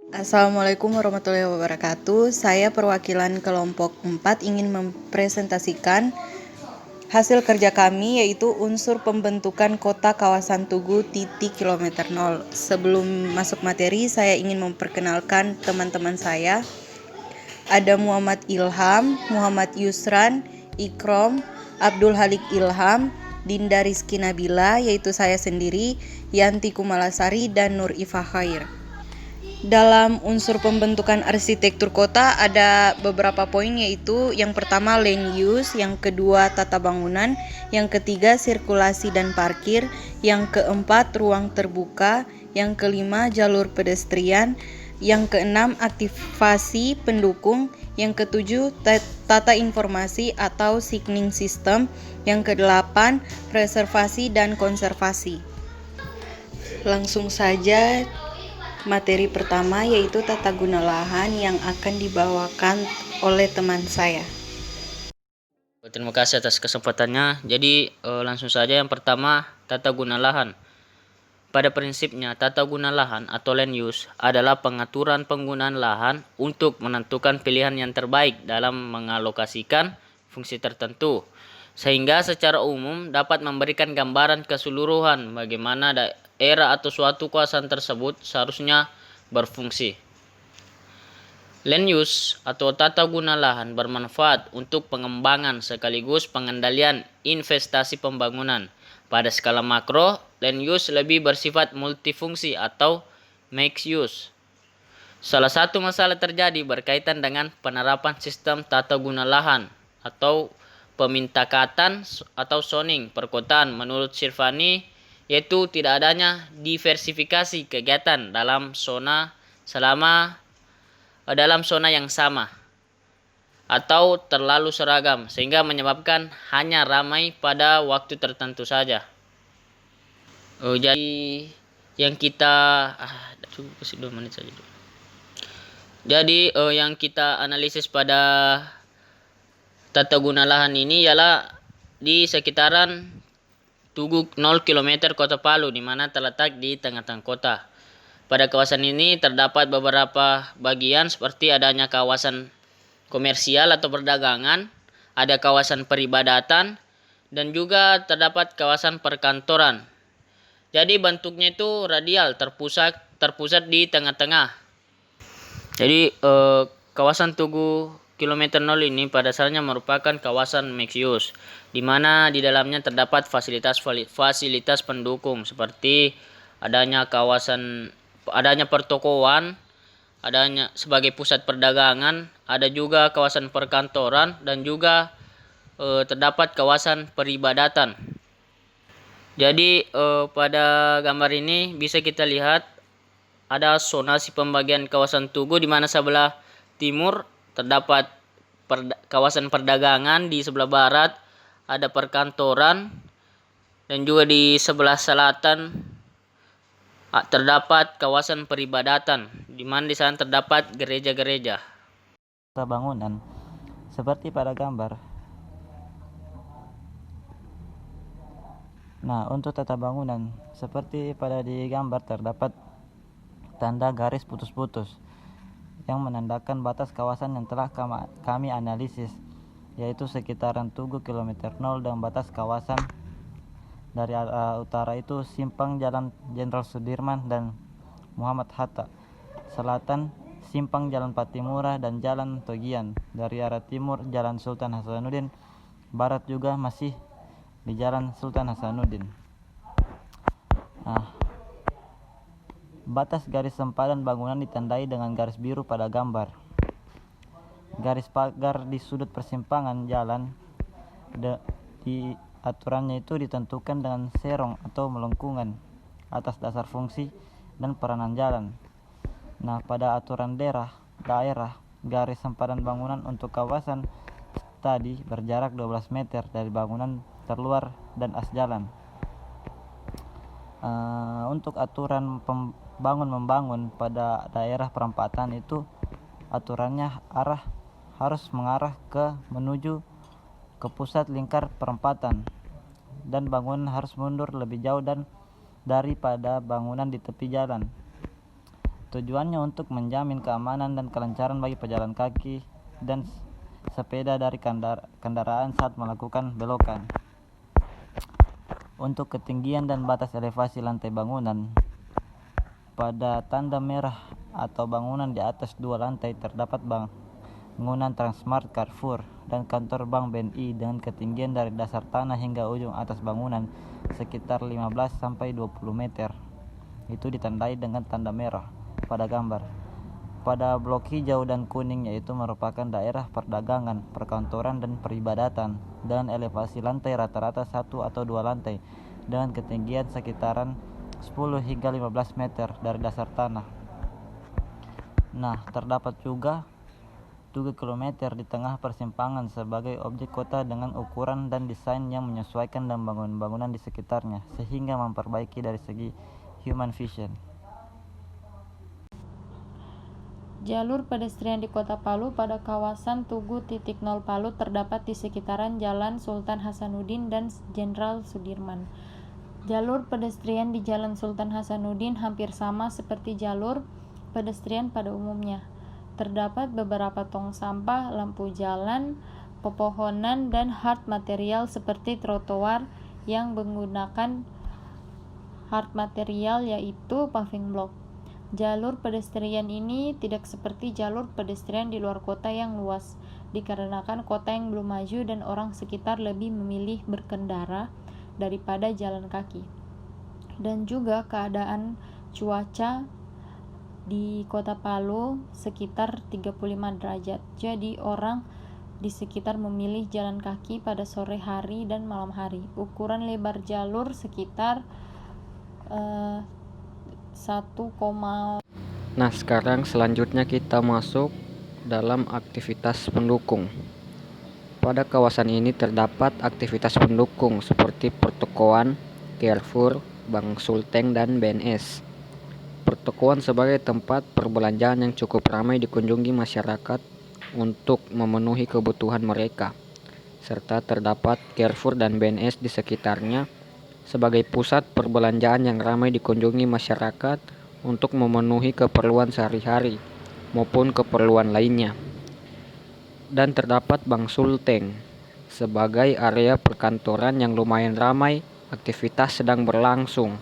Assalamualaikum warahmatullahi wabarakatuh. Saya perwakilan kelompok 4 ingin mempresentasikan hasil kerja kami, yaitu unsur pembentukan kota kawasan Tugu titik kilometer 0. Sebelum masuk materi, saya ingin memperkenalkan teman-teman saya. Ada Muhammad Ilham, Muhammad Yusran, Ikrom, Abdul Halik Ilham, Dinda Rizky Nabila, yaitu saya sendiri, Yanti Kumalasari, dan Nur Ifa Khair. Dalam unsur pembentukan arsitektur kota ada beberapa poin, yaitu yang pertama land use, yang kedua tata bangunan, yang ketiga sirkulasi dan parkir, yang keempat ruang terbuka, yang kelima jalur pedestrian, yang keenam aktivasi pendukung, yang ketujuh tata informasi atau signaling system, yang kedelapan preservasi dan konservasi. Langsung saja materi pertama, yaitu tata guna lahan yang akan dibawakan oleh teman saya. Terima kasih atas kesempatannya. Jadi langsung saja yang pertama, tata guna lahan. Pada prinsipnya, tata guna lahan atau land use adalah pengaturan penggunaan lahan untuk menentukan pilihan yang terbaik dalam mengalokasikan fungsi tertentu, sehingga secara umum dapat memberikan gambaran keseluruhan bagaimana daerah atau suatu kawasan tersebut seharusnya berfungsi. Land use atau tata guna lahan bermanfaat untuk pengembangan sekaligus pengendalian investasi pembangunan. Pada skala makro, land use lebih bersifat multifungsi atau mixed use. Salah satu masalah terjadi berkaitan dengan penerapan sistem tata guna lahan atau pemintakatan atau zoning perkotaan menurut Sirvani, yaitu tidak adanya diversifikasi kegiatan dalam zona yang sama atau terlalu seragam sehingga menyebabkan hanya ramai pada waktu tertentu saja. Jadi yang kita kasih 2 menit saja dulu. Jadi yang kita analisis pada tata guna lahan ini ialah di sekitaran Tugu 0 km Kota Palu, di mana terletak di tengah-tengah kota. Pada kawasan ini terdapat beberapa bagian seperti adanya kawasan komersial atau perdagangan, ada kawasan peribadatan, dan juga terdapat kawasan perkantoran. Jadi bentuknya itu radial, terpusat di tengah-tengah. Jadi kawasan Tugu kilometer 0 ini pada dasarnya merupakan kawasan mixed use, di mana di dalamnya terdapat fasilitas pendukung seperti adanya pertokoan, adanya sebagai pusat perdagangan, ada juga kawasan perkantoran, dan juga terdapat kawasan peribadatan. Jadi pada gambar ini bisa kita lihat ada zonasi pembagian kawasan Tugu, di mana sebelah timur terdapat kawasan perdagangan, di sebelah barat ada perkantoran, dan juga di sebelah selatan terdapat kawasan peribadatan, di mana di sana terdapat gereja-gereja. Bangunan seperti pada gambar. Nah, untuk tata bangunan seperti pada di gambar terdapat tanda garis putus-putus yang menandakan batas kawasan yang telah kami analisis, yaitu sekitaran Tugu kilometer 0, dan batas kawasan dari utara itu simpang Jalan Jenderal Sudirman dan Muhammad Hatta, selatan simpang Jalan Patimura dan Jalan Togian, dari arah timur Jalan Sultan Hasanuddin, barat juga masih di Jalan Sultan Hasanuddin. Batas garis sempadan bangunan ditandai dengan garis biru pada gambar. Garis pagar di sudut persimpangan jalan di aturannya itu ditentukan dengan serong atau melengkungan atas dasar fungsi dan peranan jalan. Nah, pada aturan daerah, garis sempadan bangunan untuk kawasan tadi berjarak 12 meter dari bangunan terluar dan as jalan. Untuk aturan membangun pada daerah perempatan itu aturannya harus mengarah menuju ke pusat lingkar perempatan, dan bangunan harus mundur lebih jauh daripada bangunan di tepi jalan. Tujuannya untuk menjamin keamanan dan kelancaran bagi pejalan kaki dan sepeda dari kendaraan saat melakukan belokan. Untuk ketinggian dan batas elevasi lantai bangunan, pada tanda merah atau bangunan di atas 2 lantai terdapat bangunan Transmart, Carrefour, dan kantor Bank BNI dengan ketinggian dari dasar tanah hingga ujung atas bangunan sekitar 15-20 meter. Itu ditandai dengan tanda merah pada gambar. Pada blok hijau dan kuning yaitu merupakan daerah perdagangan, perkantoran, dan peribadatan dengan elevasi lantai rata-rata 1 atau 2 lantai dengan ketinggian sekitaran 10 hingga 15 meter dari dasar tanah. Nah, terdapat juga 3 km di tengah persimpangan sebagai objek kota dengan ukuran dan desain yang menyesuaikan dan bangunan-bangunan di sekitarnya sehingga memperbaiki dari segi human vision. Jalur pedestrian di Kota Palu pada kawasan Tugu 0 Palu terdapat di sekitaran Jalan Sultan Hasanuddin dan Jenderal Sudirman. Jalur pedestrian di Jalan Sultan Hasanuddin hampir sama seperti jalur pedestrian pada umumnya. Terdapat beberapa tong sampah, lampu jalan, pepohonan, dan hard material seperti trotoar yang menggunakan hard material yaitu paving block. Jalur pedestrian ini tidak seperti jalur pedestrian di luar kota yang luas, dikarenakan kota yang belum maju dan orang sekitar lebih memilih berkendara daripada jalan kaki. Dan juga keadaan cuaca di Kota Palu sekitar 35 derajat. Jadi orang di sekitar memilih jalan kaki pada sore hari dan malam hari. Ukuran lebar jalur sekitar 1, Nah, sekarang selanjutnya kita masuk dalam aktivitas pendukung. Pada kawasan ini terdapat aktivitas pendukung seperti pertokoan, Carrefour, Bank Sulteng, dan BNS. Pertokoan sebagai tempat perbelanjaan yang cukup ramai dikunjungi masyarakat untuk memenuhi kebutuhan mereka, serta terdapat Carrefour dan BNS di sekitarnya sebagai pusat perbelanjaan yang ramai dikunjungi masyarakat untuk memenuhi keperluan sehari-hari maupun keperluan lainnya. Dan terdapat Bank Sulteng sebagai area perkantoran yang lumayan ramai, aktivitas sedang berlangsung.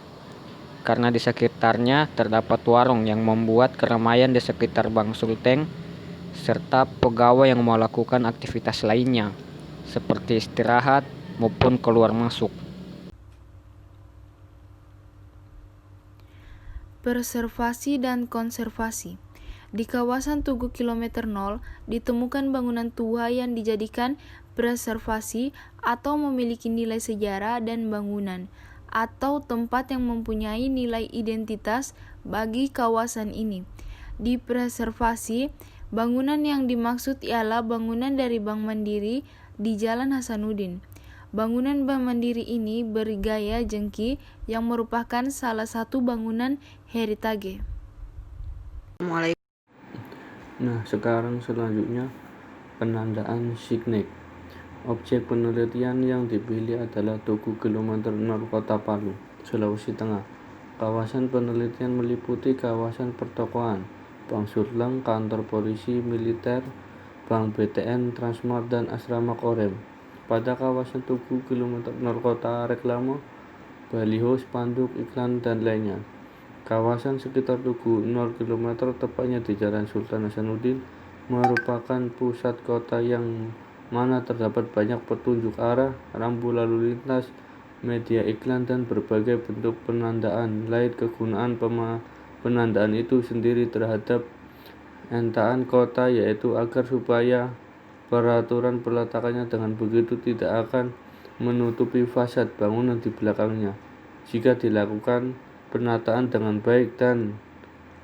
Karena di sekitarnya terdapat warung yang membuat keramaian di sekitar Bank Sulteng serta pegawai yang melakukan aktivitas lainnya seperti istirahat maupun keluar masuk. Preservasi dan konservasi. Di kawasan Tugu Kilometer 0 ditemukan bangunan tua yang dijadikan preservasi atau memiliki nilai sejarah dan bangunan atau tempat yang mempunyai nilai identitas bagi kawasan ini. Di preservasi, bangunan yang dimaksud ialah bangunan dari Bank Mandiri di Jalan Hasanuddin. Bangunan Bank Mandiri ini bergaya jengki yang merupakan salah satu bangunan heritage. Nah, sekarang selanjutnya penandaan signet. Objek penelitian yang dipilih adalah Tugu Kilometer 0 Kota Palu, Sulawesi Tengah. Kawasan penelitian meliputi kawasan pertokoan, Bank Sulteng, kantor polisi militer, Bank BTN, Transmart, dan asrama Korem. Pada kawasan Tugu Kilometer 0 Kota reklame, baliho, spanduk, iklan, dan lainnya. Kawasan sekitar Tugu 0 km tepatnya di Jalan Sultan Hasanuddin merupakan pusat kota yang mana terdapat banyak petunjuk arah, rambu lalu lintas, media iklan, dan berbagai bentuk penandaan lain. Kegunaan penandaan itu sendiri terhadap entaan kota yaitu agar supaya peraturan peletakannya dengan begitu tidak akan menutupi fasad bangunan di belakangnya. Jika dilakukan penataan dengan baik dan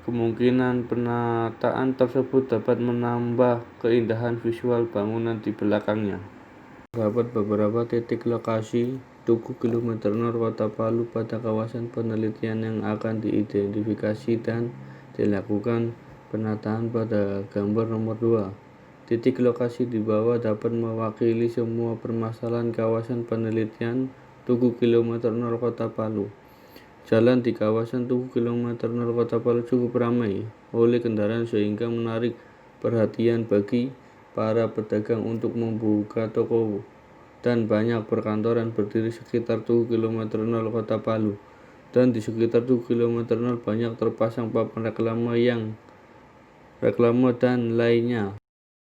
kemungkinan penataan tersebut dapat menambah keindahan visual bangunan di belakangnya. Terdapat beberapa titik lokasi Tugu Kilometer 0 Kota Palu pada kawasan penelitian yang akan diidentifikasi dan dilakukan penataan pada gambar nomor 2. Titik lokasi di bawah dapat mewakili semua permasalahan kawasan penelitian Tugu Kilometer 0 Kota Palu. Jalan di kawasan Tugu Kilometer 0 Kota Palu cukup ramai oleh kendaraan sehingga menarik perhatian bagi para pedagang untuk membuka toko, dan banyak perkantoran berdiri sekitar Tugu Kilometer 0 Kota Palu. Dan di sekitar Tugu Kilometer 0 banyak terpasang papan reklame dan lainnya.